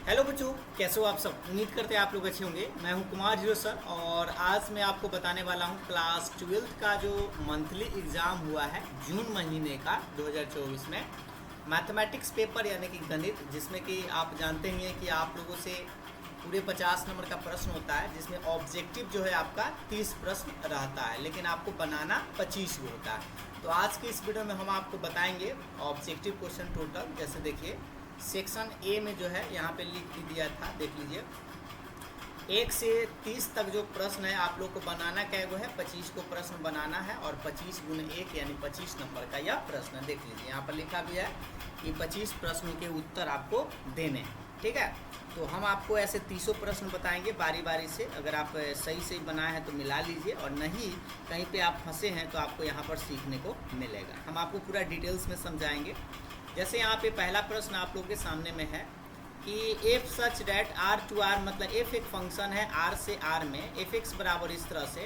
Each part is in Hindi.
हेलो बच्चों, कैसे हो आप सब। उम्मीद करते हैं आप लोग अच्छे होंगे। मैं हूं कुमार जीरो सर और आज मैं आपको बताने वाला हूं क्लास 12th का जो मंथली एग्ज़ाम हुआ है जून महीने का 2024 में मैथमेटिक्स पेपर यानी कि गणित, जिसमें कि आप जानते ही हैं कि आप लोगों से पूरे 50 नंबर का प्रश्न होता है, जिसमें ऑब्जेक्टिव जो है आपका 30 प्रश्न रहता है, लेकिन आपको बनाना 25 को होता है। तो आज के इस वीडियो में हम आपको बताएंगे ऑब्जेक्टिव क्वेश्चन टोटल। जैसे देखिए सेक्शन ए में जो है यहाँ पे लिख दिया था, देख लीजिए 1 से 30 तक जो प्रश्न है आप लोग को बनाना क्या है, 25 को प्रश्न बनाना है और 25 गुने 1 यानी 25 नंबर का यह प्रश्न देख लीजिए। यहाँ पर लिखा भी है कि 25 प्रश्नों के उत्तर आपको देने हैं, ठीक है। तो हम आपको ऐसे 30 प्रश्न बताएंगे बारी बारी से। अगर आप सही से बनाए हैं तो मिला लीजिए, और नहीं कहीं पे आप फंसे हैं तो आपको यहाँ पर सीखने को मिलेगा। हम आपको पूरा डिटेल्स में समझाएंगे। जैसे यहाँ पे पहला प्रश्न आप लोग के सामने में है कि f such that R to R, मतलब एफ एक फंक्शन है आर से आर में, एफ एक्स बराबर इस तरह से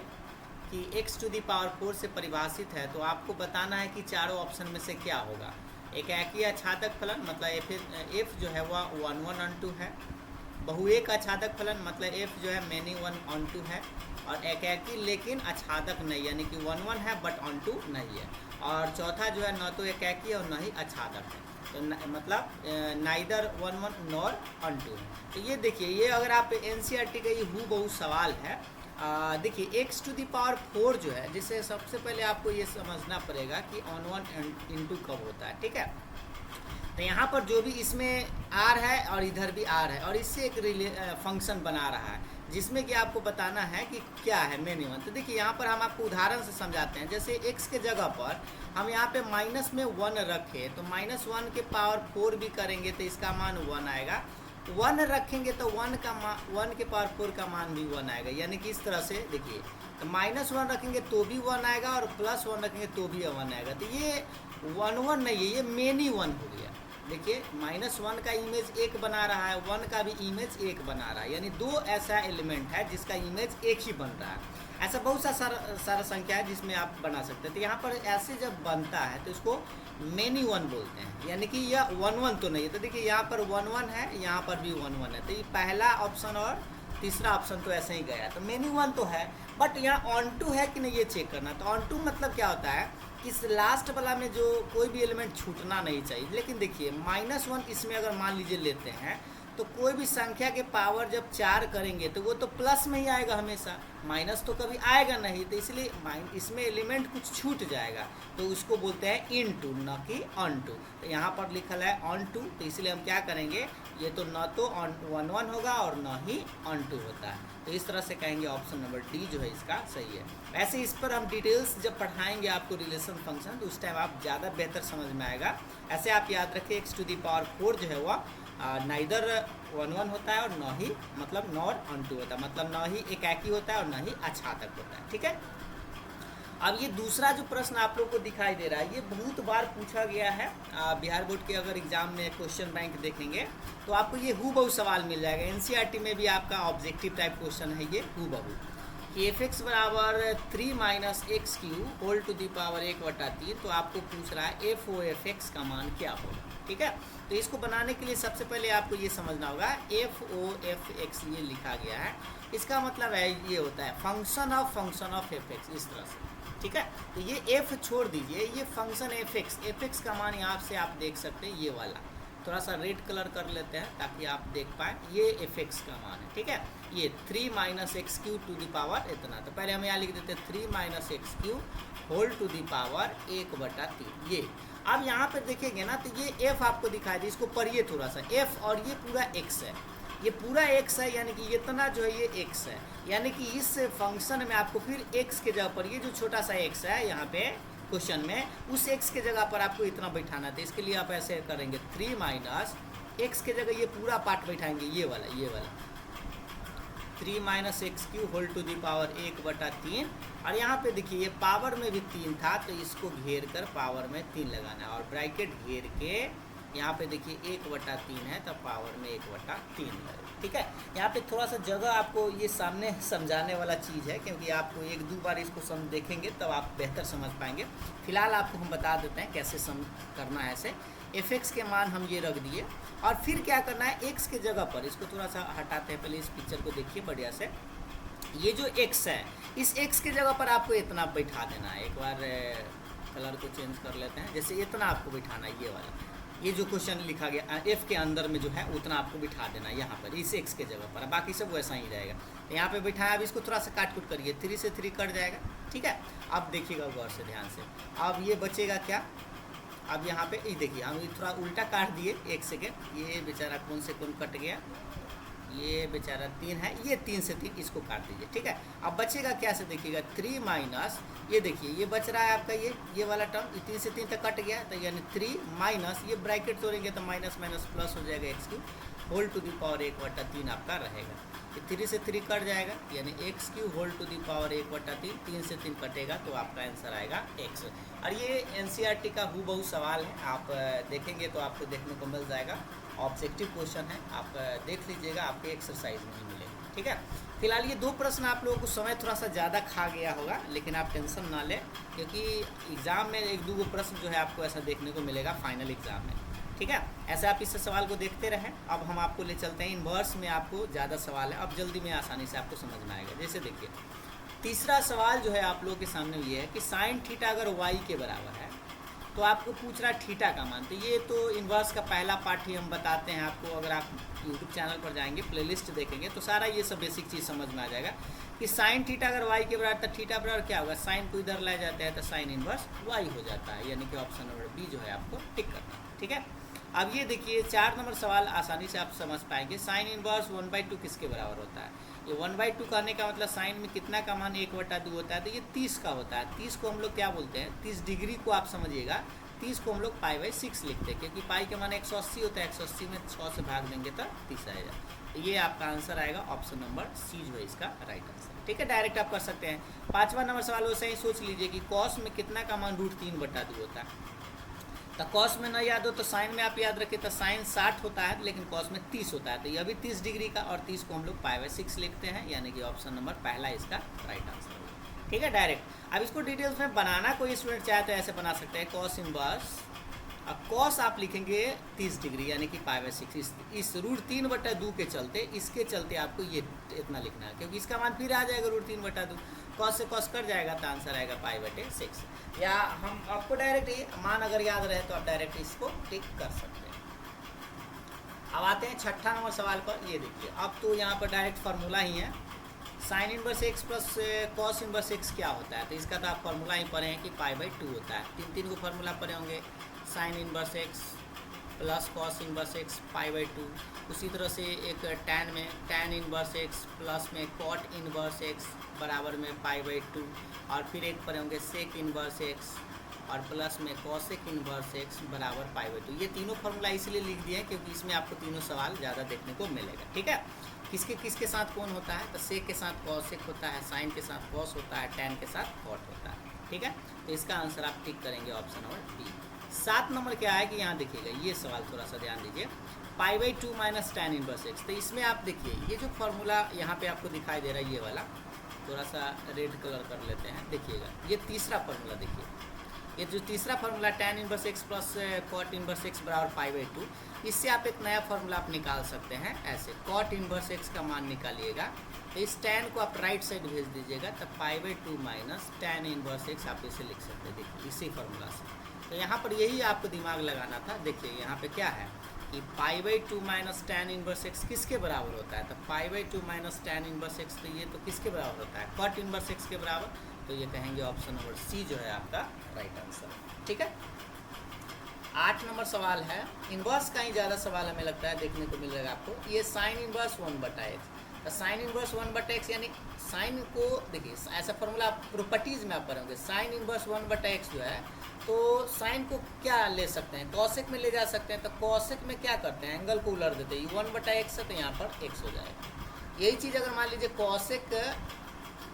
कि एक्स टू दी पावर 4 से परिभाषित है। तो आपको बताना है कि चारों ऑप्शन में से क्या होगा। एक एकीय आच्छादक फलन, मतलब एफ जो है वह 1 1 ऑन 2 है। बहुएक आच्छादक फलन, मतलब एफ जो है मैनी 1 ऑन 2 है। और एकाकी लेकिन आच्छादक नहीं, यानी कि 1 1 है बट ऑन 2 नहीं है। और चौथा जो है न तो एकाकी है और न ही आच्छादक है, तो मतलब नाइदर 1 1 नॉर ऑन 2 है। तो ये देखिए, ये अगर आप एनसीईआरटी का ये हूबहू सवाल है। देखिए एक्स टू दी पावर 4 जो है, जिसे सबसे पहले आपको ये समझना पड़ेगा कि ऑन 1 इंटू कब होता है, ठीक है। तो यहाँ पर जो भी इसमें आर है और इधर भी आर है, और इससे एक फंक्शन बना रहा है जिसमें कि आपको बताना है कि क्या है मिनिमम। तो देखिए यहाँ पर हम आपको उदाहरण से समझाते हैं। जैसे x के जगह पर हम यहाँ पे माइनस में 1 रखें, तो -1 के पावर 4 भी करेंगे तो इसका मान 1 आएगा। 1 रखेंगे तो 1 के पावर 4 का मान भी 1 आएगा, यानी कि इस तरह से देखिए। तो -1 रखेंगे तो भी 1 आएगा और +1 रखेंगे तो भी 1 आएगा। तो ये 1 1 नहीं है, ये मेनी 1 हो गया। देखिए -1 का इमेज 1 बना रहा है, 1 का भी इमेज 1 बना रहा है, यानी दो ऐसा एलिमेंट है जिसका इमेज 1 ही बन रहा है। ऐसा बहुत सा सारा संख्या है जिसमें आप बना सकते हैं। तो यहाँ पर ऐसे जब बनता है तो इसको मेनी 1 बोलते हैं, यानी कि यह 1 1 तो नहीं है। तो देखिए यहाँ पर 1 1 है, यहाँ पर भी 1 1 है। तो ये पहला ऑप्शन और तीसरा ऑप्शन तो ऐसे ही गया। तो मेनी 1 तो है, बट यहाँ ऑन 2 है कि नहीं ये चेक करना। तो ऑन 2 मतलब क्या होता है, इस लास्ट वाला में जो कोई भी एलिमेंट छूटना नहीं चाहिए। लेकिन देखिए -1 इसमें अगर मान लीजिए लेते हैं, तो कोई भी संख्या के पावर जब 4 करेंगे तो वो तो प्लस में ही आएगा हमेशा, माइनस तो कभी आएगा नहीं। तो इसलिए इसमें एलिमेंट कुछ छूट जाएगा, तो उसको बोलते हैं इन टू, न कि ऑन टू। तो यहाँ पर लिखल है ऑन टू, तो इसलिए हम क्या करेंगे, ये तो न तो ऑन 1 1 होगा और न ही ऑन 2 होता है। तो इस तरह से कहेंगे ऑप्शन नंबर डी जो है इसका सही है। ऐसे इस पर हम डिटेल्स जब पढ़ाएंगे आपको रिलेशन फंक्शन, तो उस टाइम आप ज़्यादा बेहतर समझ में आएगा। ऐसे आप याद रखें एक्स टू दी पावर 4 जो है वह नाइदर 1 1 होता है और न ही मतलब नॉर ऑन 2 होता है, मतलब न ही एकाकी होता है और न ही आच्छादक होता है, ठीक है। अब ये दूसरा जो प्रश्न आप लोग को दिखाई दे रहा है, ये बहुत बार पूछा गया है। बिहार बोर्ड के अगर एग्जाम में क्वेश्चन बैंक देखेंगे तो आपको ये हूबहू सवाल मिल जाएगा। एनसीईआरटी में भी आपका ऑब्जेक्टिव टाइप क्वेश्चन है ये हूबहू, कि एफ एक्स बराबर 3 - x³ whole to the power 1/3। तो आपको पूछ रहा है एफ ओ एफ एक्स का मान क्या होगा, ठीक है। तो इसको बनाने के लिए सबसे पहले आपको ये समझना होगा, एफ ओ एफ एक्स ये लिखा गया है, इसका मतलब है ये होता है फंक्शन ऑफ एफ एक्स, इस तरह से, ठीक है। तो ये एफ छोड़ दीजिए, ये फंक्शन एफ एक्स का मान यहाँ से आप देख सकते हैं, ये वाला थोड़ा सा रेड कलर कर लेते हैं ताकि आप देख पाएँ, ये एफ एक्स का मान है, ठीक है। ये 3 - x³ टू दी पावर इतना। तो पहले हम यहाँ लिख देते हैं 3 - x³ whole to the power 1/3 ये। अब यहाँ पर देखेंगे ना, तो ये f आपको दिखाई दे, इसको पढ़िए थोड़ा सा, f और ये पूरा x है, ये पूरा x है, यानी कि इतना जो है ये x है। यानी कि इस फंक्शन में आपको फिर x के जगह पर ये जो छोटा सा x है यहाँ पे क्वेश्चन में, उस x के जगह पर आपको इतना बैठाना था। इसके लिए आप ऐसे करेंगे 3 - x के जगह ये पूरा पार्ट बैठाएंगे, ये वाला 3 - x³ whole to the power 1/3। और यहाँ पे देखिए ये पावर में भी 3 था, तो इसको घेर कर पावर में 3 लगाना है, और ब्रैकेट घेर के यहाँ पे देखिए 1/3 है, तब पावर में 1/3 है, ठीक है। यहाँ पे थोड़ा सा जगह आपको ये सामने समझाने वाला चीज़ है, क्योंकि आपको 1-2 बार इसको देखेंगे तब आप बेहतर समझ पाएंगे। फिलहाल आपको हम बता देते हैं कैसे करना है ऐसे। fx के मान हम ये रख दिए, और फिर क्या करना है, x के जगह पर इसको थोड़ा सा हटाते हैं, पहले इस पिक्चर को देखिए बढ़िया से। ये जो x है, इस x के जगह पर आपको इतना बैठा देना है। एक बार कलर को चेंज कर लेते हैं, जैसे इतना आपको बैठाना है, ये वाला, ये जो क्वेश्चन लिखा गया f के अंदर में जो है उतना आपको बिठा देना है यहाँ पर, इस x के जगह पर। बाकी सब वैसा ही रहेगा। तो यहाँ पे बिठाया, अब इसको थोड़ा सा काट कूट करिए, 3 से 3 कट जाएगा, ठीक है। अब देखिएगा गौर से, ध्यान से, अब ये बचेगा क्या, अब यहाँ पे ये देखिए, हम थोड़ा उल्टा काट दिए 1 सेकेंड, ये बेचारा कौन से कौन कट गया, ये बेचारा 3 है, ये 3 से 3 इसको काट दीजिए, ठीक है। अब बचेगा क्या से देखिएगा, 3 माइनस, ये देखिए ये बच रहा है आपका ये वाला टर्म, ये 3 से 3 तक कट गया, तो यानी 3 माइनस, ये ब्रैकेट तोड़ेंगे तो माइनस माइनस प्लस हो जाएगा, x cube whole to the power 1/3 आपका रहेगा। ये 3 से 3 कट जाएगा, यानी x cube whole to the power 1/3, 3 से 3 कटेगा तो आपका आंसर आएगा x। और ये एनसीईआरटी का हूबहू सवाल है, आप देखेंगे तो आपको देखने को मिल जाएगा, ऑब्जेक्टिव क्वेश्चन है, आप देख लीजिएगा, आपके एक्सरसाइज नहीं मिलेगा, ठीक है। फिलहाल ये 2 प्रश्न आप लोगों को समय थोड़ा सा ज़्यादा खा गया होगा, लेकिन आप टेंशन ना लें, क्योंकि एग्ज़ाम में 1-2 प्रश्न जो है आपको ऐसा देखने को मिलेगा फाइनल एग्ज़ाम में, ठीक है। ऐसे आप इस सवाल को देखते रहें। अब हम आपको ले चलते हैं इन्वर्स में, आपको ज़्यादा सवाल है, अब जल्दी में आसानी से आपको समझ में आएगा। जैसे देखिए, तीसरा सवाल जो है आप लोगों के सामने ये है कि साइन थीटा अगर y के बराबर है तो आपको पूछ रहा है थीटा का मान। तो ये तो इन्वर्स का पहला पार्ट ही हम बताते हैं आपको, अगर आप यूट्यूब चैनल पर जाएंगे, प्लेलिस्ट देखेंगे तो सारा ये सब बेसिक चीज़ समझ में आ जाएगा कि साइन थीटा अगर y के बराबर, तो थीटा बराबर क्या होगा, साइन को इधर लाया जाता है तो साइन इन्वर्स y हो जाता है, यानी कि ऑप्शन नंबर बी जो है आपको टिक करना है, ठीक है। अब ये देखिए 4 नंबर सवाल आसानी से आप समझ पाएंगे, साइन इन्वर्स 1/2 किसके बराबर होता है। ये 1/2 करने का मतलब साइन में कितना का मान 1/2 होता है, तो ये 30 का होता है। 30 को हम लोग क्या बोलते हैं, 30 डिग्री को आप समझिएगा, 30 को हम लोग π/6 लिखते हैं, क्योंकि पाई का मान 180 होता है, 180 में 6 से भाग देंगे तो 30 आएगा। तो ये आपका आंसर आएगा ऑप्शन नंबर सी जो है इसका राइट आंसर, ठीक है। डायरेक्ट आप कर सकते हैं। 5वां नंबर सवाल वैसे ही सोच लीजिए कि कॉस में कितना का मान √3/2 होता है। तो कॉस में ना याद हो तो साइन में आप याद रखें, तो साइन 60 होता है लेकिन कॉस में 30 होता है, तो ये भी 30 डिग्री का, और 30 को हम लोग π/6 लिखते हैं, यानी कि ऑप्शन नंबर पहला इसका राइट आंसर होगा, ठीक है। डायरेक्ट अब इसको डिटेल्स में बनाना कोई स्टूडेंट चाहे तो ऐसे बना सकते हैं, कॉस इनवर्स, अब कॉस आप लिखेंगे 30 डिग्री यानी कि π/6, इस √3/2 के चलते, इसके चलते आपको ये इतना लिखना है, क्योंकि इसका मान फिर आ जाएगा √3/2, कॉस से कॉस कर जाएगा तो आंसर आएगा π/6। या हम आपको डायरेक्ट ये मान अगर याद रहे तो आप डायरेक्ट इसको टिक कर सकते हैं। अब आते हैं 6ठा नंबर सवाल पर। ये देखिए, अब तो यहाँ पर डायरेक्ट फार्मूला ही है, sine inverse x plus cos inverse x क्या होता है, तो इसका तो आप फार्मूला ही पढ़े हैं कि π/2 होता है। 3 को फार्मूला पढ़े होंगे, sine inverse x plus cos inverse x π/2। उसी तरह से एक टैन में टैन इनवर्स x प्लस में कॉट इनवर्स x बराबर में π/2, और फिर एक पढ़े होंगे सेक इनवर्स x और प्लस में कॉसेक इनवर्स x बराबर π/2। ये तीनों फार्मूला इसलिए लिख दिए हैं क्योंकि इसमें आपको तीनों सवाल ज़्यादा देखने को मिलेगा, ठीक है। किसके साथ कौन होता है, तो सेक के साथ कॉसेक होता है, साइन के साथ कॉस होता है, टैन के साथ कॉट होता है, ठीक है। तो इसका आंसर आप टिक करेंगे ऑप्शन नंबर बी। 7 नंबर क्या है कि यहाँ देखिएगा, ये सवाल थोड़ा सा ध्यान दीजिए, π/2 माइनस टैन इनवर्स x। तो इसमें आप देखिए ये जो फार्मूला यहाँ पे आपको दिखाई दे रहा है, ये वाला थोड़ा सा रेड कलर कर लेते हैं, देखिएगा ये तीसरा फार्मूला, देखिए ये जो तीसरा formula tan inverse x plus cot inverse x बराबर π/2, इससे आप एक नया फार्मूला आप निकाल सकते हैं ऐसे, कॉट इनवर्स x का मान निकालिएगा, तो इस टैन को आप राइट साइड भेज दीजिएगा, तो π/2 माइनस टैन इनवर्स x आप इसे लिख सकते हैं, देखिए इसी फार्मूला से। तो यहाँ पर यही आपको दिमाग लगाना था। देखिए यहाँ पे क्या है कि π/2 माइनस टैन इनवर्स x किसके बराबर होता है, तो π/2 माइनस टैन इनवर्स x, तो ये तो किसके बराबर होता है, कॉट इनवर्स x के बराबर, तो ये कहेंगे ऑप्शन नंबर सी जो है आपका राइट आंसर, ठीक है। 8 नंबर सवाल है, इन्वर्स का ही ज़्यादा सवाल हमें लगता है देखने को मिलेगा आपको। ये साइन इन्वर्स 1/x, तो साइन इन्वर्स 1/x यानी साइन को देखिए ऐसा फॉर्मूला आप प्रॉपर्टीज़ में आप पढ़ोगे, साइन इन्वर्स 1/x जो है, तो साइन को क्या ले सकते हैं, कॉसेक में ले जा सकते हैं, तो कॉसेक में क्या करते हैं, एंगल को उलट देते हैं, 1/x है तो यहाँ पर x हो जाएगा। यही चीज़ अगर मान लीजिए कॉसेक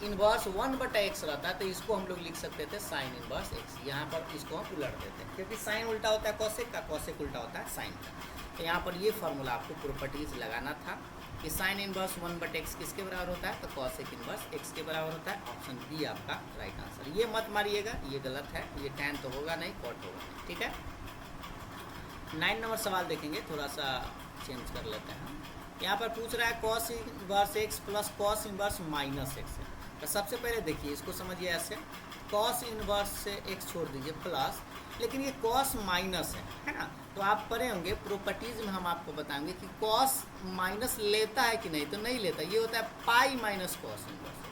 इन्वर्स 1/x रहता है तो इसको हम लोग लिख सकते थे साइन इन्वर्स x, यहाँ पर इसको हम उलट देते हैं क्योंकि साइन उल्टा होता है कॉसेक का, कॉसेक उल्टा होता है साइन का। तो यहाँ पर ये फार्मूला आपको प्रॉपर्टीज़ लगाना था कि साइन इन्वर्स 1/x किसके बराबर होता है, तो कॉसेक इन्वर्स x के बराबर होता है, ऑप्शन बी आपका राइट आंसर। ये मत मारिएगा, ये गलत है, ये टैन तो होगा नहीं, कॉट होगा नहीं, ठीक है। 9 नंबर सवाल देखेंगे, थोड़ा सा चेंज कर लेते हैं। यहाँ पर पूछ रहा है cos inverse x plus cos inverse minus x है। तो सबसे पहले देखिए इसको समझिए ऐसे, कॉस इनवर्स से एक्स छोड़ दीजिए प्लस, लेकिन ये कॉस माइनस है ना। तो आप पढ़े होंगे प्रॉपर्टीज में, हम आपको बताएंगे कि कॉस माइनस लेता है कि नहीं, तो नहीं लेता। ये होता है पाई माइनस कॉस इनवर्स,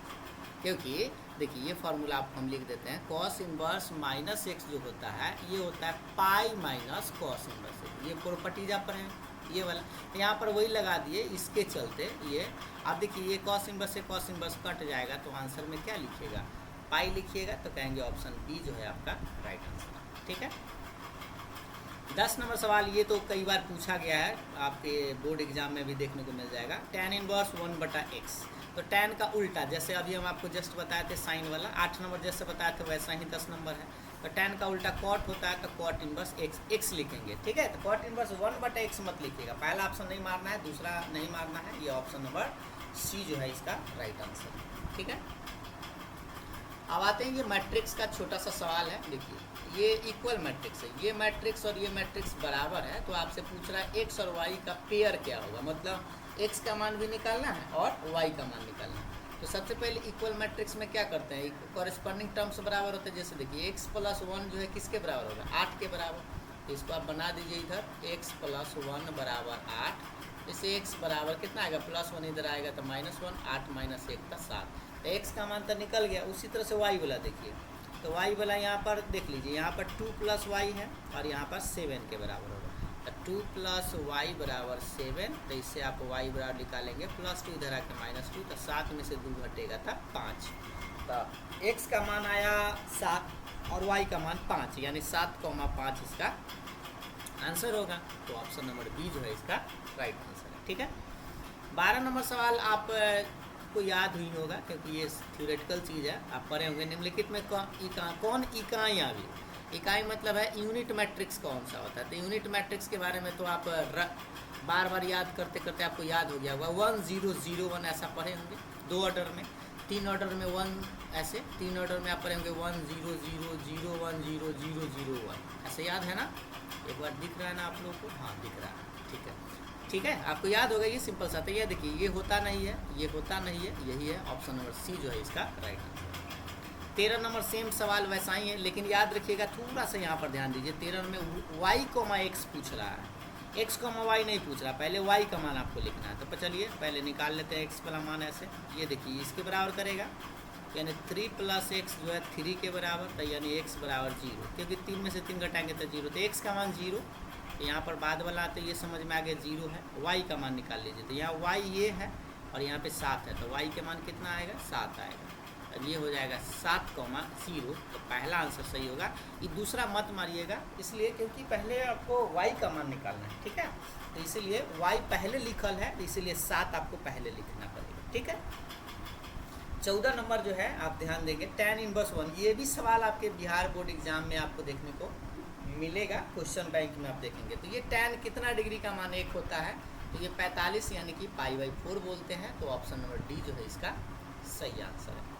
क्योंकि देखिए ये फार्मूला आप हम लिख देते हैं, कॉस इनवर्स माइनस एक्स जो होता है ये होता है pi minus cos inverse x. ये प्रॉपर्टीज आप पढ़े ये वाला, यहाँ पर वही लगा दिए इसके चलते। ये आप देखिए ये कॉस इनवर्स से कॉस इनवर्स कट जाएगा, तो आंसर में क्या लिखिएगा, पाई लिखिएगा। तो कहेंगे ऑप्शन बी जो है आपका राइट आंसर। ठीक है। 10 नंबर सवाल, ये तो कई बार पूछा गया है, आपके बोर्ड एग्जाम में भी देखने को मिल जाएगा। tan इनवर्स 1/x, तो tan का उल्टा, जैसे अभी हम आपको जस्ट बताए थे साइन वाला, 8 नंबर जैसे बताए थे वैसा ही 10 नंबर है। तो tan का उल्टा cot होता है, तो cot इनवर्स x लिखेंगे। ठीक है। तो cot इनवर्स 1/x मत लिखिएगा, पहला ऑप्शन नहीं मारना है, दूसरा नहीं मारना है, ये ऑप्शन नंबर सी जो है इसका राइट आंसर। ठीक है। अब आते हैं ये मैट्रिक्स का छोटा सा सवाल है। देखिए ये इक्वल मैट्रिक्स है, ये मैट्रिक्स और ये मैट्रिक्स बराबर है, तो आपसे पूछ रहा है एक्स और वाई का पेयर क्या होगा, मतलब एक्स का मान भी निकालना है और वाई का मान निकालना है। तो सबसे पहले इक्वल मैट्रिक्स में क्या करते हैं, कॉरेस्पॉन्डिंग टर्म्स बराबर होते हैं। जैसे देखिए x + 1 जो है किसके बराबर होगा, 8 के बराबर। तो इसको आप बना दीजिए इधर, x + 1 बराबर 8। जैसे x बराबर कितना आएगा, +1 इधर आएगा तो -1, 8 - 1 का 7। तो x का मान तो निकल गया। उसी तरह से y वाला देखिए, तो y वाला यहाँ पर देख लीजिए, यहाँ पर 2 + y है और यहाँ पर 7 के बराबर होगा। तो 2 + y बराबर 7, तो इससे आप y बराबर निकालेंगे +2 इधर आके -2, तो 7 में से 2 घटेगा था 5। तो x का मान आया 7 और y का मान 5, यानी 7,5 इसका आंसर होगा। तो ऑप्शन नंबर बी जो है इसका राइट आंसर है। ठीक है। 12 नंबर सवाल आप को याद हुई होगा, क्योंकि ये थ्योरेटिकल चीज़ है, आप पढ़े होंगे। निम्नलिखित में कौन इकाई आ गई, इकाई मतलब है यूनिट मैट्रिक्स कौन सा होता है। तो यूनिट मैट्रिक्स के बारे में तो आप बार बार याद करते करते आपको याद हो गया होगा। 1 0 0 1 ऐसा पढ़े होंगे, 2 ऑर्डर में, 3 ऑर्डर में 1 ऐसे, 3 ऑर्डर में आप पढ़े होंगे 1 0 0 0 1 0 0 0 1, ऐसे याद है ना। एक बार दिख रहा है ना आप लोगों को, हाँ दिख रहा है। ठीक है। ठीक है, आपको याद होगा, ये सिंपल सा था। ये देखिए ये होता नहीं है, ये होता नहीं है, यही है ऑप्शन नंबर सी जो है इसका राइट आंसर। 13 नंबर सेम सवाल वैसा ही है, लेकिन याद रखिएगा थोड़ा सा यहाँ पर ध्यान दीजिए। 13 में y, x पूछ रहा है, x, y नहीं पूछ रहा, पहले y का मान आपको लिखना है। तो चलिए पहले निकाल लेते हैं x वाला मान ऐसे। ये देखिए इसके बराबर करेगा, यानी 3 + x जो है 3 के बराबर, तो यानी x बराबर 0, क्योंकि 3 में से 3 घटाएंगे तो 0। तो x का मान 0, यहाँ पर बाद वाला तो ये समझ में आ गया 0 है। y का मान निकाल लीजिए, तो यहाँ y ये है और यहाँ पे 7 है, तो y के मान कितना आएगा, 7 आएगा। अब ये हो जाएगा 7,0, तो पहला आंसर सही होगा। ये दूसरा मत मारिएगा, इसलिए क्योंकि पहले आपको y का मान निकालना है। ठीक है। तो इसीलिए y पहले लिखल है, इसीलिए 7 आपको पहले लिखना पड़ेगा। ठीक है। 14 नंबर जो है आप ध्यान देंगे, tan इनवर्स 1, ये भी सवाल आपके बिहार बोर्ड एग्जाम में आपको देखने को मिलेगा, क्वेश्चन बैंक में आप देखेंगे। तो ये tan कितना डिग्री का मान 1 होता है, तो ये 45 यानी कि π/4 बोलते हैं। तो ऑप्शन नंबर डी जो है इसका सही आंसर है।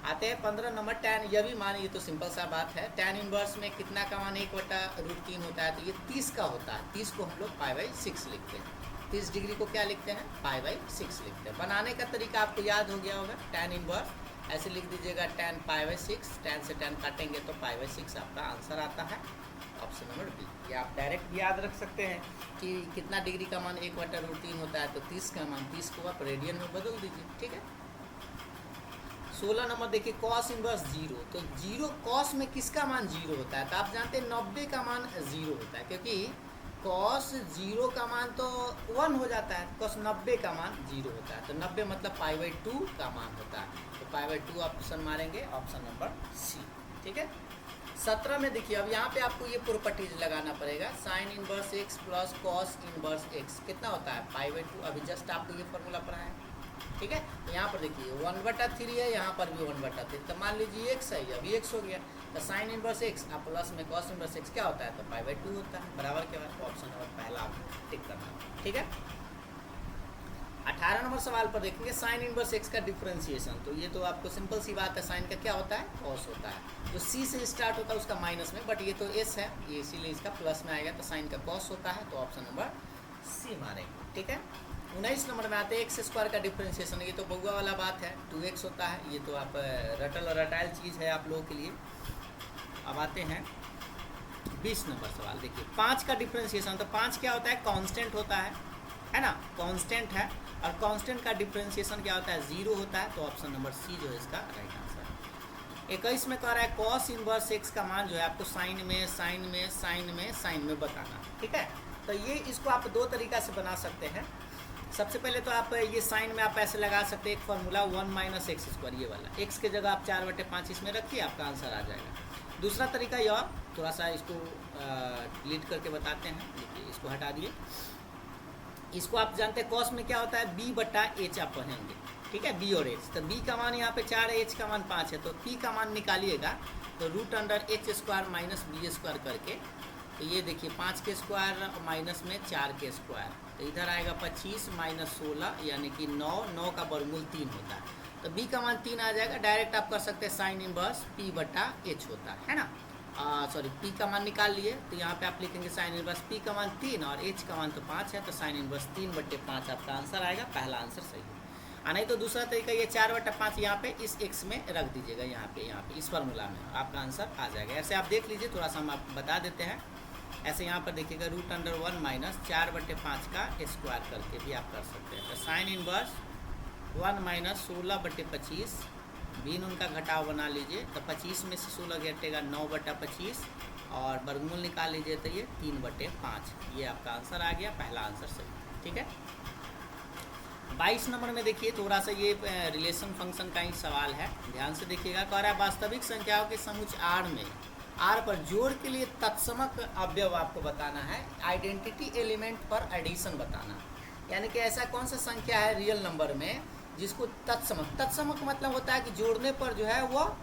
आते हैं 15 नंबर, tan, यह भी मान, ये तो सिंपल सा बात है। tan इनवर्स में कितना का मान 1/√3 होता है, तो ये 30 का होता है। 30 को हम लोग π/6 लिखते हैं, 30 डिग्री को क्या लिखते हैं, π/6 लिखते हैं। बनाने का तरीका आपको याद हो गया होगा, tan इनवर्स ऐसे लिख दीजिएगा, tan π/6, tan से tan काटेंगे तो π/6 आपका आंसर आता है, ऑप्शन नंबर बी। ये आप डायरेक्ट भी याद रख सकते हैं कि कितना डिग्री का मान 1/√3 होता है, तो 30 का मान 30 को आप रेडियन में बदल दीजिए। ठीक है। 16 नंबर देखिए, कॉस इनवर्स 0, तो 0 कॉस में किसका मान 0 होता है, तो आप जानते हैं 90 का मान 0 होता है, क्योंकि कॉस 0 का मान तो 1 हो जाता है, कॉस 90 का मान 0 होता है। तो 90 मतलब π/2 का मान होता है, तो π/2 ऑप्शन मारेंगे, ऑप्शन नंबर सी। ठीक है। 17 में देखिए, अब यहाँ पे आपको ये प्रॉपर्टीज लगाना पड़ेगा। Sine inverse x plus cos inverse x कितना होता है, π/2। अभी जस्ट आपको ये फॉर्मूला पढ़ाया है। ठीक है। तो यहाँ पर देखिए 1/3 है, यहाँ पर भी 1/3, तो मान लीजिए x है, अभी x हो गया। तो साइन इनवर्स x आप प्लस में कॉस इनवर्स x क्या होता है, तो π/2 होता है, बराबर के बाद ऑप्शन नंबर पहला आपको टिक करना है। ठीक है। 18 नंबर सवाल पर देखेंगे साइन इनवर्स एक्स का डिफरेंशिएशन। तो ये तो आपको सिंपल सी बात है, साइन का क्या होता है, कॉस होता है। तो सी से स्टार्ट होता है उसका माइनस में, बट ये तो एस है, ये इसीलिए इसका प्लस में आएगा, तो साइन का कॉस होता है। तो ऑप्शन नंबर सी मारेंगे, ठीक है। 19 नंबर में आते हैं एक्स स्क्वायर का डिफरेंशिएशन। ये तो बउआ वाला बात है, 2x होता है, ये तो आप रटाइल चीज़ है आप लोगों के लिए। अब आते हैं 20 नंबर सवाल, देखिए 5 का डिफरेंशिएशन। तो 5 क्या होता है, कांस्टेंट होता है ना, कांस्टेंट है, और कांस्टेंट का डिफरेंशिएशन क्या होता है, 0 होता है। तो ऑप्शन नंबर सी जो है इसका राइट आंसर है। 21 में कह रहा है कॉस इनवर्स एक्स का मान जो है आपको साइन में बताना, ठीक है। तो ये इसको आप दो तरीका से बना सकते हैं। सबसे पहले तो आप ये साइन में आप ऐसे लगा सकते हैं, एक फार्मूला 1 माइनस एक्स स्क्वायर, ये वाला एक्स के जगह आप 4/5 इसमें रखिए, आपका आंसर आ जाएगा। दूसरा तरीका यह, थोड़ा सा इसको डिलीट करके बताते हैं, देखिए इसको हटा दिए। इसको आप जानते हैं कॉस में क्या होता है, b/h आप पढ़ेंगे, ठीक है, b और h। तो b का मान यहाँ पे 4 है, h का मान 5 है, तो p का मान निकालिएगा, तो √h² माइनस b² करके, तो ये देखिए 5 के स्क्वायर माइनस में 4 के स्क्वायर, तो इधर आएगा 25 माइनस 16 यानी कि 9 का वर्गमूल 3 होता है। तो b का मान 3 आ जाएगा। डायरेक्ट आप कर सकते हैं साइन इनवर्स p/h होता है ना, सॉरी p का मान निकाल लिए, तो यहाँ पे आप लिखेंगे साइन इनवर्स p का मान 3 और h का मान तो 5 है, तो साइन इनवर्स 3/5 आपका आंसर आएगा। पहला आंसर सही है। नहीं तो दूसरा तरीका ये 4/5 यहाँ पे इस x में रख दीजिएगा, यहाँ पे इस फार्मूला में आपका आंसर आ जाएगा। ऐसे आप देख लीजिए, थोड़ा सा हम आप बता देते हैं। ऐसे यहाँ पर देखिएगा √1 माइनस 4/5 का स्क्वायर करके भी आप कर सकते हैं। तो साइन इनवर्स 1 माइनस 16/25, बीन उनका घटाव बना लीजिए, तो 25 में से 16 घटेगा 9/25 और वर्गमूल निकाल लीजिए, तो ये 3/5। ये आपका आंसर आ गया, पहला आंसर सही, ठीक है। 22 नंबर में देखिए थोड़ा सा ये रिलेशन फंक्शन का ही सवाल है, ध्यान से देखिएगा। कह रहा है वास्तविक संख्याओं के समुच्चय आर में आर पर जोड़ के लिए तत्समक अवयव आपको बताना है, आइडेंटिटी एलिमेंट पर एडिशन बताना। यानी कि ऐसा कौन सा संख्या है रियल नंबर में जिसको तत्समक मतलब होता है कि जोड़ने पर जो है वो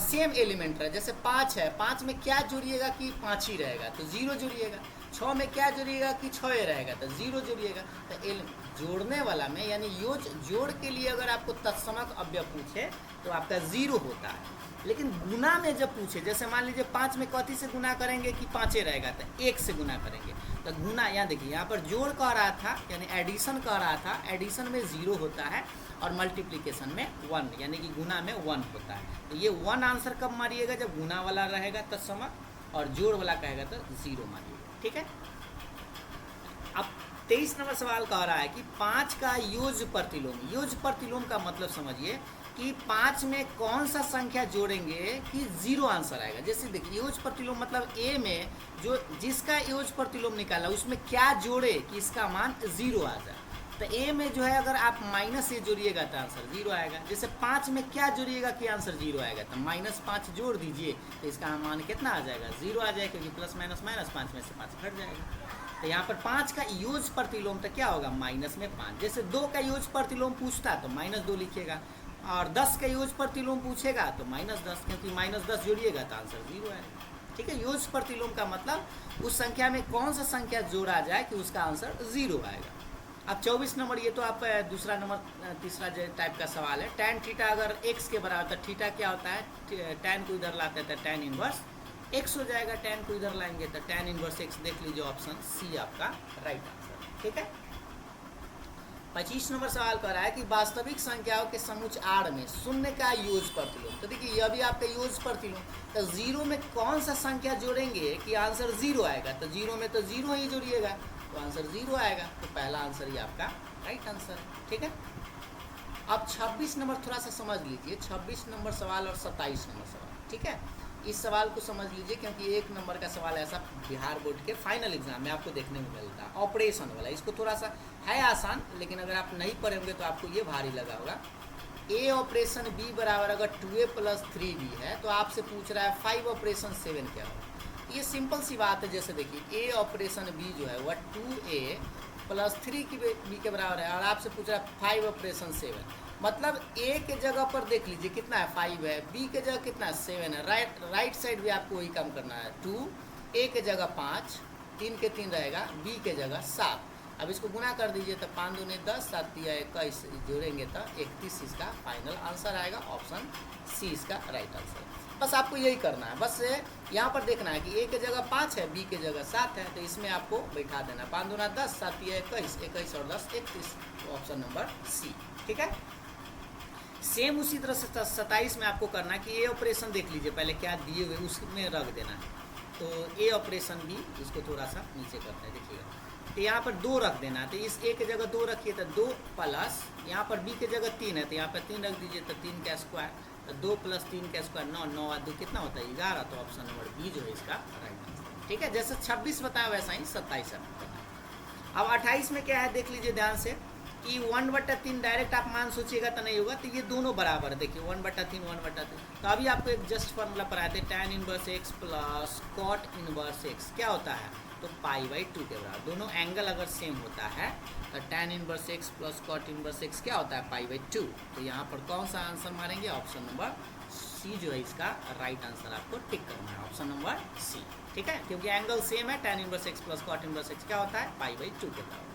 सेम एलिमेंट रहे। जैसे 5 है, 5 में क्या जोड़िएगा कि 5 ही रहेगा, तो 0 जोड़िएगा। 6 में क्या जोड़िएगा कि 6 ही रहेगा, तो 0 जोड़िएगा। तो जोड़ने वाला में यानी जोड़ के लिए अगर आपको तत्समक अवयव पूछे तो आपका 0 होता है। लेकिन गुना में जब पूछे, जैसे मान लीजिए 5 में कथी से गुना करेंगे कि 5 रहेगा, तो 1 से गुना करेंगे। तो गुना, यहाँ देखिए यहाँ पर जोड़ कह रहा था यानी एडिशन कह रहा था, एडिशन में 0 होता है और मल्टीप्लिकेशन में 1 यानी कि गुना में 1 होता है। तो ये 1 आंसर कब मारिएगा, जब गुना वाला रहेगा तत्समक, और जोड़ वाला कहेगा तो 0 मारिएगा, ठीक है। अब 23 नंबर सवाल कह रहा है कि 5 का योज्य प्रतिलोम। योज्य प्रतिलोम का मतलब समझिए कि 5 में कौन सा संख्या जोड़ेंगे कि 0 आंसर आएगा। जैसे देखिए योज्य प्रतिलोम मतलब ए में जो जिसका योज्य प्रतिलोम निकाला उसमें क्या जोड़े कि इसका मान 0 आ जाए। तो ए में जो है अगर आप माइनस ए जोड़िएगा तो आंसर 0 आएगा। जैसे 5 में क्या जोड़िएगा कि आंसर 0 आएगा, तो -5 जोड़ दीजिए तो इसका मान कितना आ जाएगा, 0 आ जाएगा, क्योंकि प्लस माइनस माइनस 5 में से 5 घट जाएगा। तो यहाँ पर 5 का योज्य प्रतिलोम तो क्या होगा, माइनस में 5। जैसे 2 का योज्य प्रतिलोम पूछता तो -2 लिखिएगा, और 10 का योज्य प्रतिलोम पूछेगा तो -10, क्योंकि -10 जोड़िएगा तो आंसर 0 आएगा, ठीक है। योज्य प्रतिलोम का मतलब उस संख्या में कौन सा संख्या जोड़ा जाए कि उसका आंसर 0 आएगा। अब 24 नंबर, ये तो आप दूसरा नंबर तीसरा टाइप का सवाल है। tan थीटा अगर x के बराबर, तो थीटा क्या होता है, tan को इधर लाते हैं तो tan इनवर्स x हो जाएगा, tan को इधर लाएंगे तो tan इनवर्स x। देख लीजिए ऑप्शन सी आपका राइट आंसर, ठीक है। 25 नंबर सवाल कर रहा है कि वास्तविक संख्याओं के समुच्चय आर में शून्य का योज्य प्रतिलोम। तो देखिए यह भी आपका योज्य प्रतिलोम, तो 0 में कौन सा संख्या जोड़ेंगे कि आंसर 0 आएगा, तो 0 में तो 0 ही जोड़िएगा तो आंसर 0 आएगा। तो पहला आंसर ही आपका राइट आंसर है, ठीक है। अब 26 नंबर थोड़ा सा समझ लीजिए, 26 नंबर सवाल और 27 नंबर सवाल, ठीक है। इस सवाल को समझ लीजिए क्योंकि 1 नंबर का सवाल ऐसा बिहार बोर्ड के फाइनल एग्जाम में आपको देखने में मिलता है, ऑपरेशन वाला। इसको थोड़ा सा है आसान, लेकिन अगर आप नहीं पढ़ेंगे तो आपको ये भारी लगा होगा। ए ऑपरेशन बी बराबर अगर 2a + 3b है तो आपसे पूछ रहा है 5 ऑपरेशन 7 क्या होगा। ये सिंपल सी बात है। जैसे देखिए ए ऑपरेशन बी जो है वह 2a + 3b के बराबर है, और आपसे पूछ रहा है 5 ऑपरेशन 7, मतलब ए के जगह पर देख लीजिए कितना है, 5 है, बी के जगह कितना है, 7 है। राइट साइड भी आपको वही काम करना है, 2, ए के जगह 5, 3 के 3 रहेगा, बी के जगह 7। अब इसको गुना कर दीजिए तो 5 दूनी 10, 7 या 21 जोड़ेंगे तो 31 इसका फाइनल आंसर आएगा। ऑप्शन सी इसका राइट आंसर। बस आपको यही करना है, बस यहाँ पर देखना है कि ए के जगह 5 है, बी के जगह 7 है, तो इसमें आपको बैठा देना। 5 दूना 10, 7 या 21, 21 और 10 31, ऑप्शन नंबर सी। ठीक है, सेम उसी तरह से 27 में आपको करना है कि ए ऑपरेशन देख लीजिए पहले क्या दिए हुए उसमें रख देना है। तो ए ऑपरेशन भी इसको थोड़ा सा नीचे करते हैं, देखिएगा। तो यहाँ पर 2 रख देना है, तो इस ए के जगह 2 रखिए तो 2 प्लस यहाँ पर बी के जगह 3 है तो यहाँ पर 3 रख दीजिए तो 3 का स्क्वायर, तो 2 + 3 का स्क्वायर 9, 9 और 2 कितना होता है 11, तो ऑप्शन नंबर बी जो है इसका राइट आंसर। ठीक है, जैसे 26 बताया वैसा ही 27 अब 28 में क्या है देख लीजिए ध्यान से कि 1/3 डायरेक्ट आप मान सोचिएगा तो नहीं होगा, तो ये दोनों बराबर देखिए 1/3 1/3। तो अभी आपको एक जस्ट फार्मूला पढ़ाए थे tan inverse x plus cot inverse x क्या होता है, तो π/2 के बराबर। दोनों एंगल अगर सेम होता है तो tan inverse x plus cot inverse x क्या होता है π/2। तो यहाँ पर कौन सा आंसर मारेंगे, ऑप्शन नंबर सी जो है इसका राइट आंसर आपको टिक करना है, ऑप्शन नंबर सी। ठीक है, क्योंकि एंगल सेम है, tan inverse x plus cot inverse x क्या होता है π/2 के बराबर।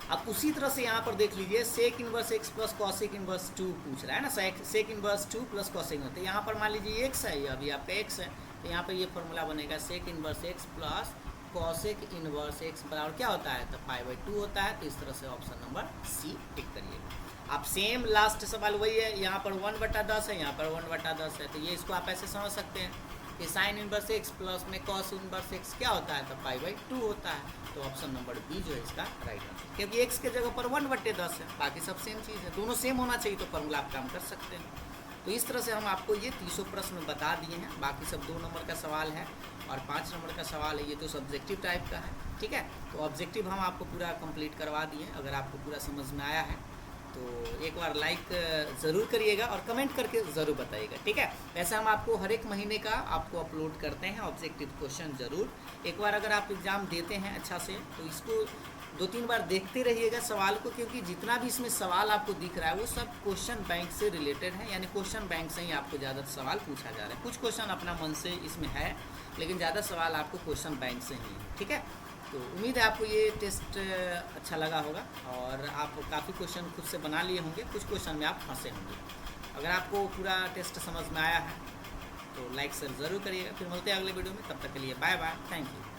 अब उसी तरह से यहाँ पर देख लीजिए sec inverse x plus cosec inverse 2 पूछ रहा है ना, sec inverse 2 plus cosec inverse. तो यहाँ पर मान लीजिए x है, अभी आपका x है, तो यहाँ पर ये फॉर्मूला बनेगा sec inverse x plus cosec inverse x बराबर क्या होता है, तो π/2 होता है। तो इस तरह से ऑप्शन नंबर सी टिक करिएगा। अब सेम लास्ट सवाल वही है, यहाँ पर 1/10 है, यहाँ पर 1/10 है, तो ये इसको आप ऐसे समझ सकते हैं कि साइन इनवर्स x प्लस में कॉस इनवर्स x क्या होता है, तो π/2 होता है। तो ऑप्शन नंबर बी जो है इसका राइट आंसर, क्योंकि x के जगह पर 1/10 है, बाकी सब सेम चीज़ है, दोनों सेम होना चाहिए तो फॉर्मूला आप काम कर सकते हैं। तो इस तरह से हम आपको ये 300 प्रश्न बता दिए हैं, बाकी सब 2 नंबर का सवाल है और 5 नंबर का सवाल है, ये तो सब्जेक्टिव टाइप का है। ठीक है, तो ऑब्जेक्टिव हम आपको पूरा कंप्लीट करवा दिए। अगर आपको पूरा समझ में आया है तो एक बार लाइक ज़रूर करिएगा और कमेंट करके ज़रूर बताइएगा। ठीक है, वैसे हम आपको हर एक महीने का आपको अपलोड करते हैं ऑब्जेक्टिव क्वेश्चन। ज़रूर एक बार अगर आप एग्ज़ाम देते हैं अच्छा से तो इसको 2-3 बार देखते रहिएगा सवाल को, क्योंकि जितना भी इसमें सवाल आपको दिख रहा है वो सब क्वेश्चन बैंक से रिलेटेड है, यानी क्वेश्चन बैंक से ही आपको ज़्यादा सवाल पूछा जा रहा है। कुछ क्वेश्चन अपना मन से इसमें है, लेकिन ज़्यादा सवाल आपको क्वेश्चन बैंक से ही है। ठीक है, तो उम्मीद है आपको ये टेस्ट अच्छा लगा होगा और आप काफ़ी क्वेश्चन खुद से बना लिए होंगे, कुछ क्वेश्चन में आप फंसे होंगे। अगर आपको पूरा टेस्ट समझ में आया है तो लाइक शेयर ज़रूर करिएगा। फिर मिलते हैं अगले वीडियो में, तब तक के लिए बाय बाय, थैंक यू।